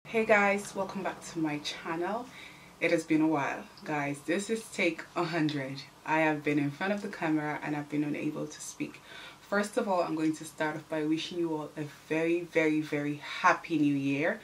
Hey guys, welcome back to my channel. It has been a while, guys. This is take 100. I have been in front of the camera and I've been unable to speak. First of all, I'm going to start off by wishing you all a very happy new year.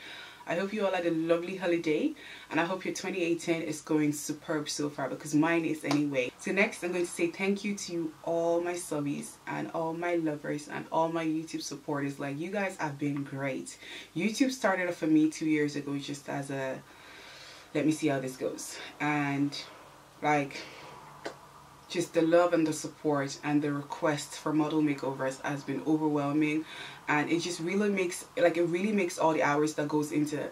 I hope you all had a lovely holiday and I hope your 2018 is going superb so far, because mine is anyway. So next I'm going to say thank you to all my subbies and all my lovers and all my YouTube supporters. Like, you guys have been great. YouTube started off for me 2 years ago just as a let me see how this goes, and like just the love and the support and the requests for model makeovers has been overwhelming, and it just really makes all the hours that goes into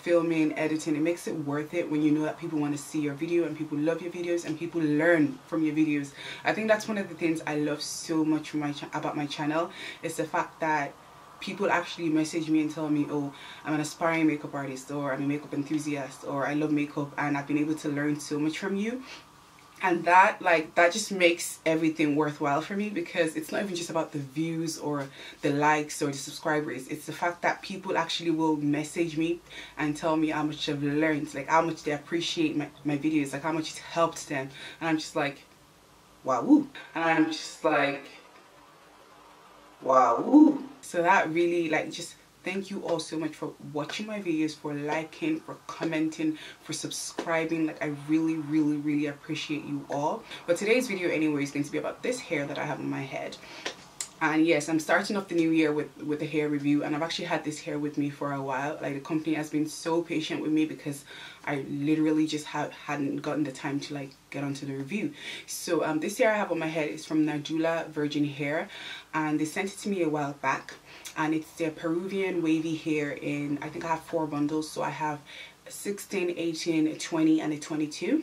filming, editing, it makes it worth it when you know that people want to see your video and people love your videos and people learn from your videos. I think that's one of the things I love so much from about my channel, is the fact that people actually message me and tell me, oh, I'm an aspiring makeup artist, or I'm a makeup enthusiast, or I love makeup and I've been able to learn so much from you. And that just makes everything worthwhile for me, because it's not even just about the views or the likes or the subscribers. It's the fact that people actually will message me and tell me how much I've learned, like how much they appreciate my videos, like how much it's helped them. And I'm just like, wow. And I'm just like, wow. So that really, just thank you all so much for watching my videos, for liking, for commenting, for subscribing. Like, I really appreciate you all. But today's video anyway is going to be about this hair that I have on my head. And yes, I'm starting off the new year with a hair review, and I've actually had this hair with me for a while. Like, the company has been so patient with me because I literally just hadn't gotten the time to get onto the review. So this hair I have on my head is from Nadula Virgin Hair, and they sent it to me a while back, and it's their Peruvian Wavy hair in, I think I have 4 bundles, so I have a 16, 18, a 20 and a 22.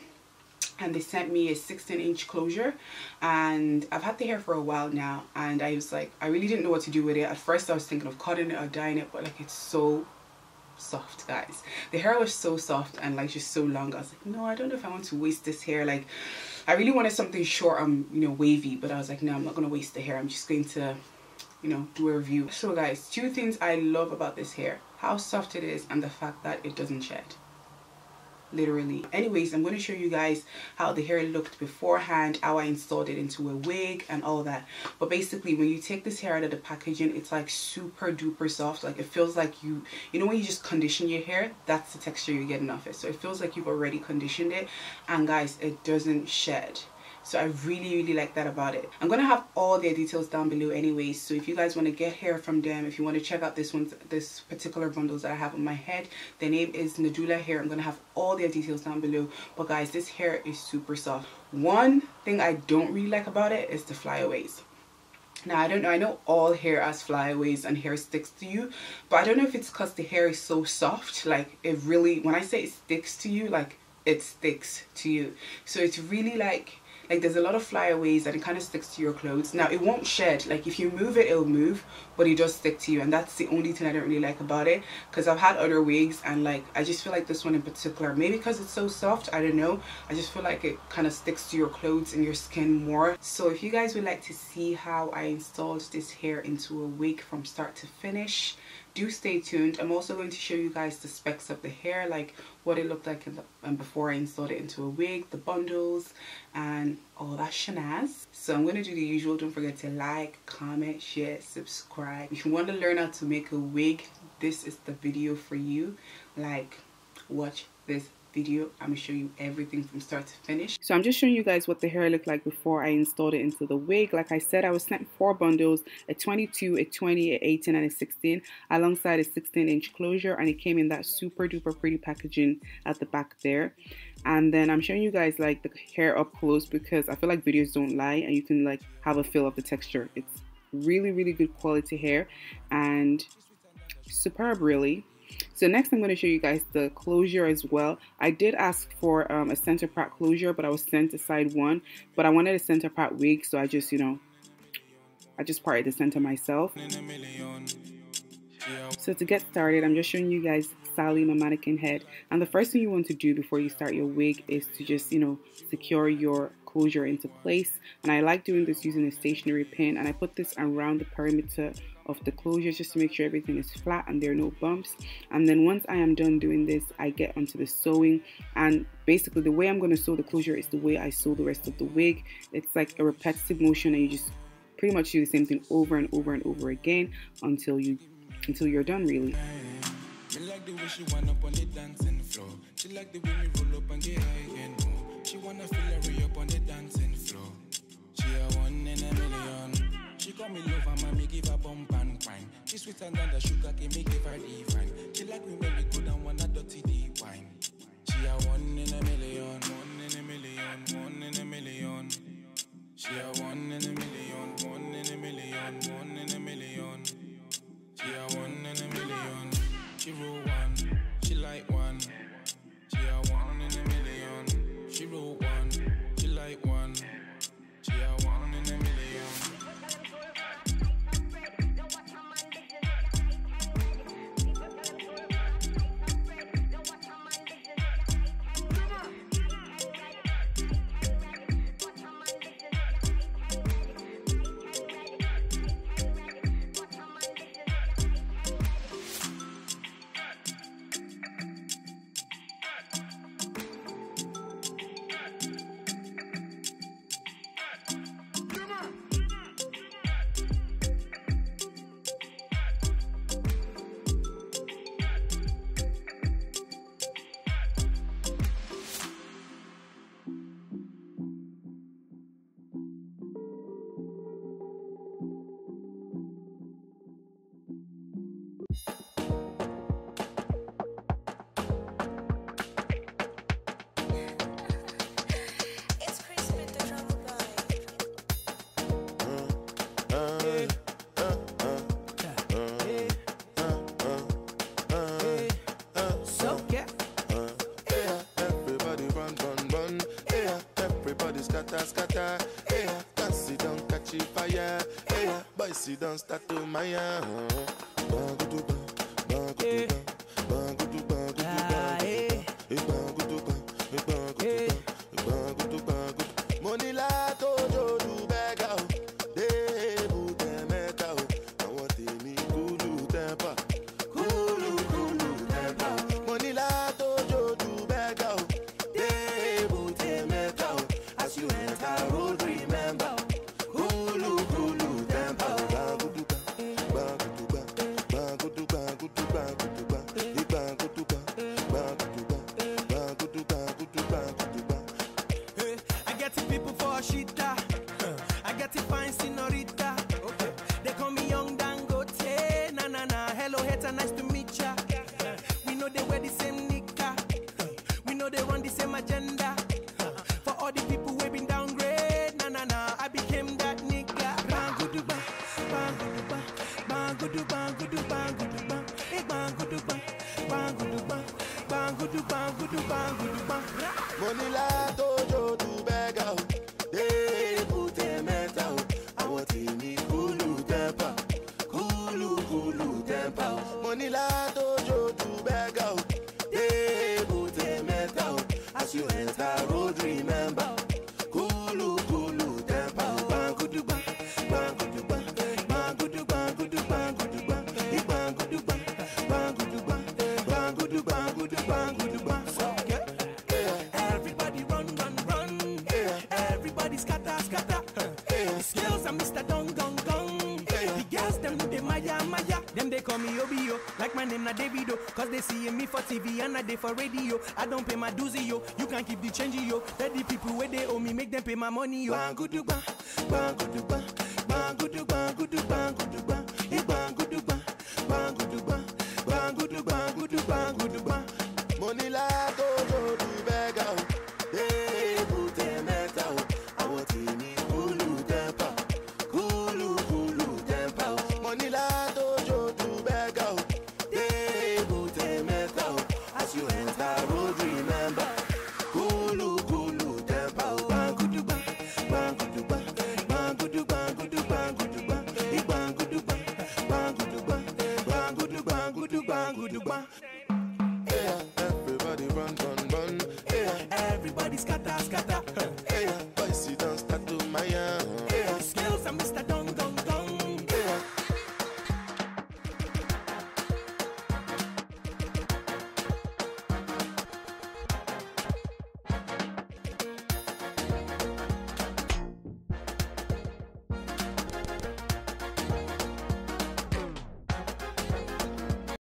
And they sent me a 16-inch closure, and I've had the hair for a while now, and I was like, I really didn't know what to do with it. At first I was thinking of cutting it or dyeing it, but it's so soft, guys. The hair was so soft and just so long. I was like, no, I don't know if I want to waste this hair. Like, I really wanted something short and wavy, but I was like, no, I'm not gonna waste the hair. I'm just going to do a review. So guys, 2 things I love about this hair: how soft it is and the fact that it doesn't shed. Literally. Anyways, I'm going to show you guys how the hair looked beforehand, how I installed it into a wig and all that. But basically, when you take this hair out of the packaging, it's like super duper soft. Like, it feels like you know when you just condition your hair, that's the texture you're getting off it. So it feels like you've already conditioned it, and guys, it doesn't shed. So I really like that about it. I'm gonna have all their details down below anyways, so if you guys want to get hair from them, if you want to check out this particular bundles that I have on my head, their name is Nadula Hair. I'm gonna have all their details down below. But guys, this hair is super soft. One thing I don't really like about it is the flyaways. Now, I don't know, I know all hair has flyaways and hair sticks to you, but I don't know if it's because the hair is so soft. Like, it really, when I say it sticks to you, like, it sticks to you. So it's really like there's a lot of flyaways and it kind of sticks to your clothes. Now, it won't shed. Like, if you move it, it'll move, but it does stick to you, and that's the only thing I don't really like about it. Because I've had other wigs and I just feel like this one in particular, maybe because it's so soft, I don't know, I just feel like it kind of sticks to your clothes and your skin more. So if you guys would like to see how I installed this hair into a wig from start to finish, do stay tuned. I'm also going to show you guys the specs of the hair, like what it looked like before I installed it into a wig, the bundles and all that shenanigans. So I'm going to do the usual. Don't forget to like, comment, share, subscribe. If you want to learn how to make a wig, this is the video for you. Watch this video. I'm gonna show you everything from start to finish. So I'm just showing you guys what the hair looked like before I installed it into the wig. Like I said, I was sent 4 bundles, a 22, a 20, a 18 and a 16, alongside a 16-inch closure, and it came in that super duper pretty packaging at the back there. And then I'm showing you guys the hair up close, because I feel like videos don't lie and you can have a feel of the texture. It's really good quality hair and superb, really. So next I'm going to show you guys the closure as well. I did ask for a center part closure, but I was sent a side one, but I wanted a center part wig, so I just parted the center myself. So to get started, I'm just showing you guys Sally, my mannequin head, and the first thing you want to do before you start your wig is to just secure your closure into place. And I like doing this using a stationary pin, and I put this around the perimeter of the closure just to make sure everything is flat and there are no bumps. And then once I am done doing this, I get onto the sewing, and basically the way I'm going to sew the closure is the way I sew the rest of the wig. It's like a repetitive motion, and you just pretty much do the same thing over and over and over again until you're done, really. Me like the way she wanna up on the dancing floor. She like the way me roll up and get high again more. She wanna feel her way up on the dancing floor. She a 1 in a million. She call me love and me give her bump and pine. She sweeter than the sugar cane, me give her divine. She like me very good and wanna dirty the wine. She a 1 in a million, 1 in a million, 1 in a million. She a 1 in a million, 1 in a million, 1 in a million. She a 1 in a million. She roll one, she like one. She a 1 in a million. She roll one, she like one. She a 1 in a million. Sit down, start to my for TV and a day for radio. I don't pay my dues, yo. You can keep the change, yo. Let the people where they owe me, make them pay my money, yo. Bang good bang, bang good bang, bang good bang, good bang, good bang, bang good bang, bang good bang, bang good bang, good bang, good bang. Money la do bag out. Hey, put them out. I want to me kulu temper, kulu temper. Money la do bag out. You enter